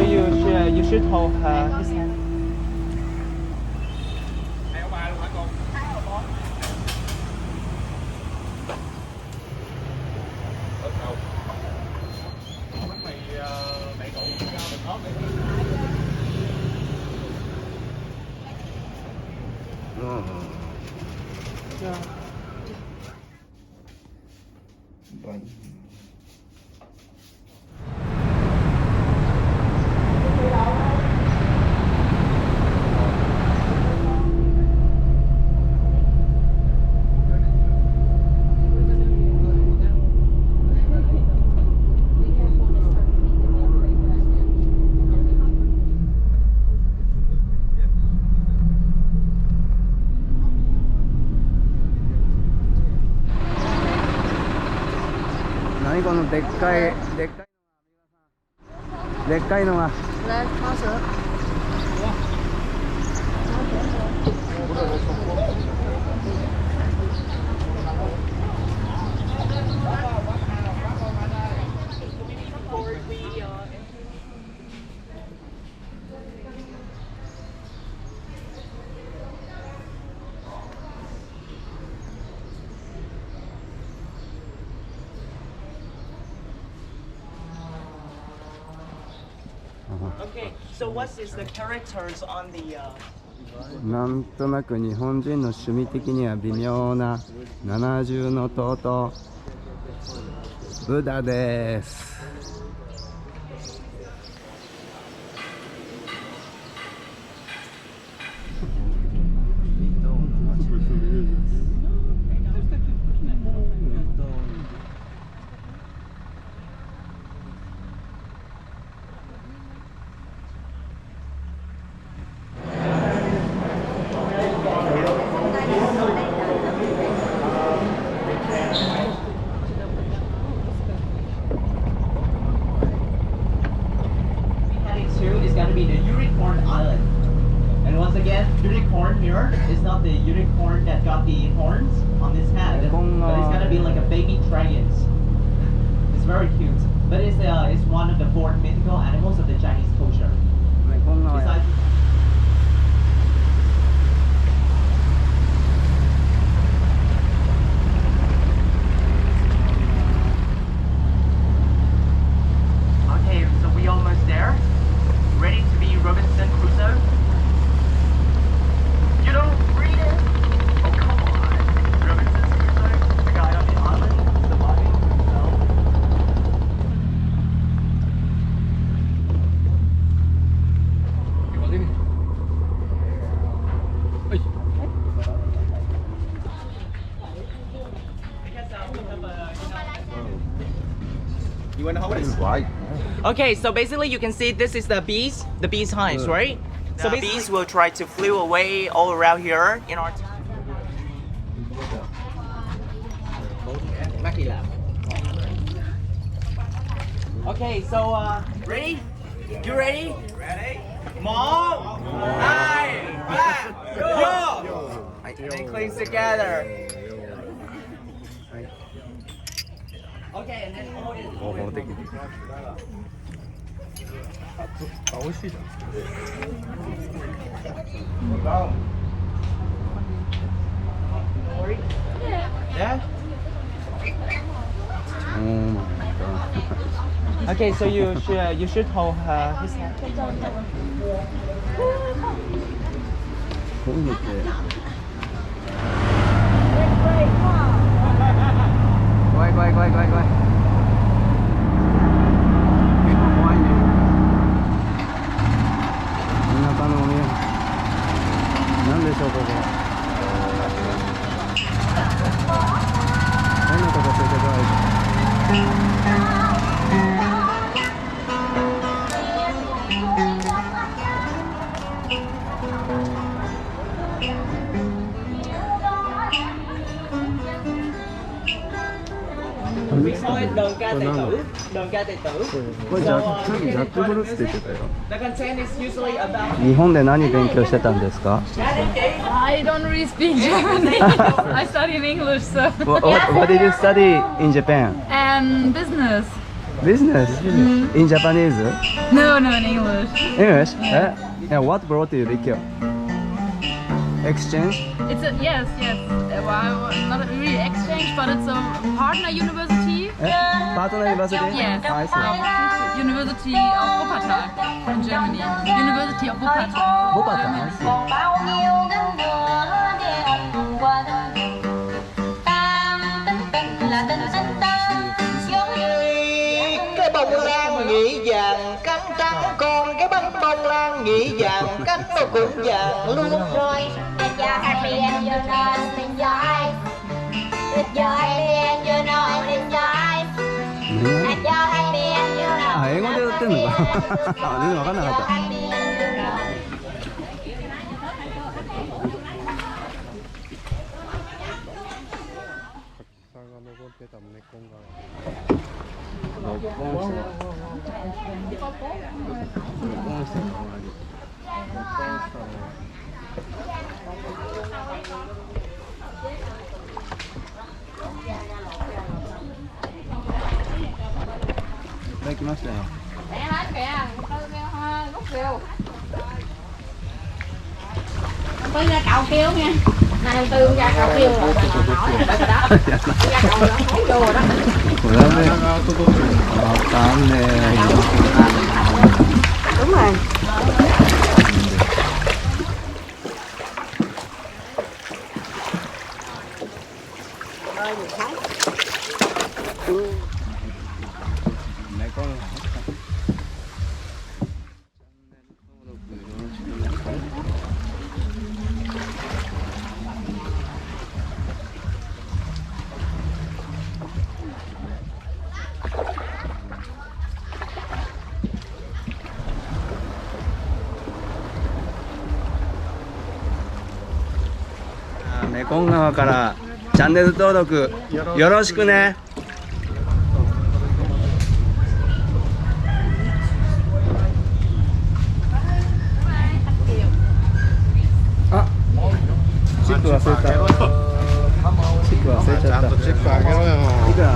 so you should hold his hand. Yeah.何このでっかいのが。来擦舌。Okay, so what is the characters on the なんとなく日本人の趣味的には微妙な七重の塔とブダです。is going to be the unicorn island. And once again, unicorn here is not the unicorn that got the horns on his head, but it's going to be like a baby dragon. It's very cute. But it's one of the 4 mythical animals of the Chinese culture. Besides, okay, so we almost there. Ready to be Robinson Crusoe? You don't read it? Oh, come on. Robinson Crusoe, the guy on the island, surviving himself. You want to hold it? Right. Okay, so basically you can see this is the bees hives, right? So the bees will try to fly away all around here in our Lucky lab. Okay, so ready? You ready? Ready. Mom, I, back, go. And clings together. Okay, and then hold it. 合法的に。あ、美味しいじゃん。Yeah? Oh my god. Okay, so you should hold his hand. こういうのって怖い怖い怖い怖い怖い。結構怖いね。真ん中のお宮。なんでしょうここ。変なとこついてこない。We call it Dong Ca Tệ Tử. Dong Ca Tệ Tử. これジャックフルーツって言ってたよ。 The content is usually about. 日本で何勉強してたんですか？ I don't really speak German. I study in English, so. What did you study in Japan? Business. Business. In Japanese. No, no, in English. English. Yeah. What brought you Rikyo? Exchange. It's a yes, yes. Well, not a really exchange, but it's a partner university. Partner university. Yes, I see. from University of Wuppertal in Germany. University of Wuppertal. Wuppertal. I see. bao nhiêu năm nữa để anh qua đời tình là tình ta giống như cái bông lan nhị vàng cánh trắng, còn cái bông lan nhị vàng cánh nó cũng vàng luôn. rồi and you're happy and you're nice in your eyes and you're happy and you're nice in your eyes and you're happy and you're nice あ、英語で歌ってんのかあ、全然わかんなかった。 できましたよ。 Có ra cạo kêu nha. Này đầu tư ra cạo kêu rồi. Đó. Ra cạo là hối vô rồi đó. これはね、わかんねえ。 Đúng rồi. à, メコン川からチャンネル登録よろしくね。あ、チップ忘れた。チップ忘れちゃった。チップあげろよ。いくら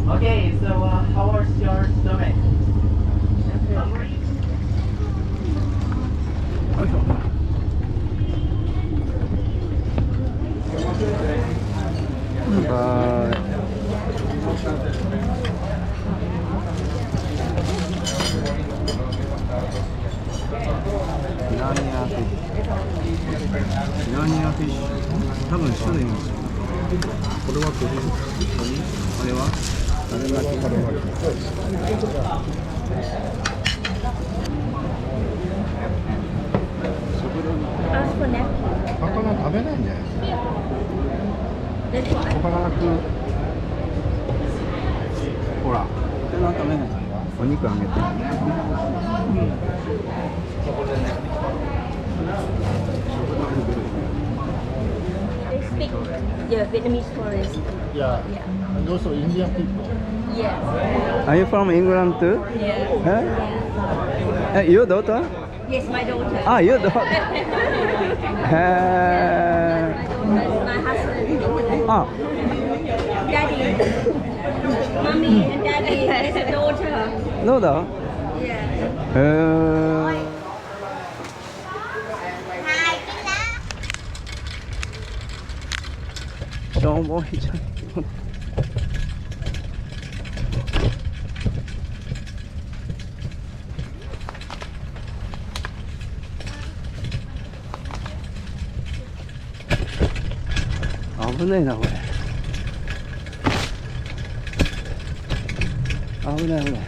？Okay, so how was your stomach? Hungry? バイ。ピラニアフィッシュ。ピラニアフィッシュ。多分種類も。これは鳥。これは。春巻き。魚食べないんじゃないですか。魚食う。ほら。魚食べない。お肉あげて。They speak Vietnamese tourists. Yeah. And also Indian people. Yes. Are you from England too? Yes. Huh? Your daughter? Yes, my daughter. Ah, your daughter. My daughter is my husband. Ah, Daddy. Mommy and daddy has a daughter. daughter. Yeah.しょぼいじゃん。危ないなこれ。危ない危ない。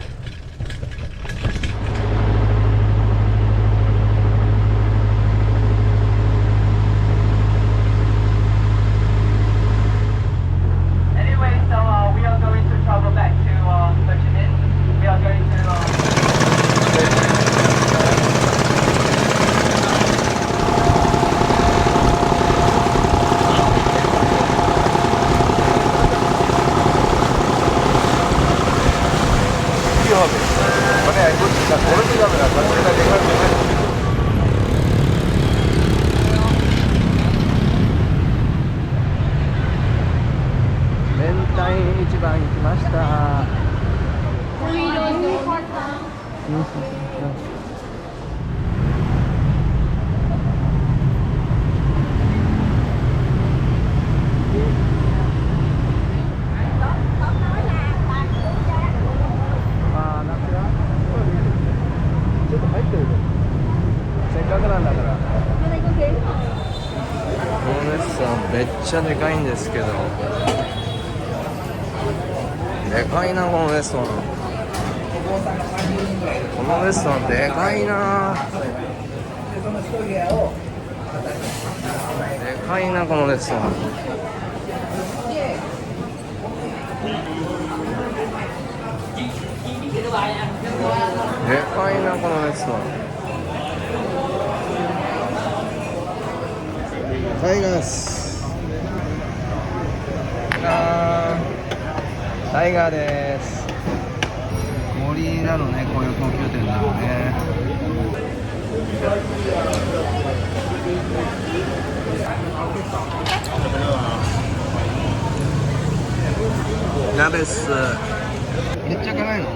かくなんだから。このレストランめっちゃでかいんですけど、でかいなこのレストラン。このレストランでかいな。でかいなこのレストラン。でかいなこのレストラン。タイガース。タイガーです。森なのね、こういう高級店なのね。鍋っす。めっちゃ辛いの？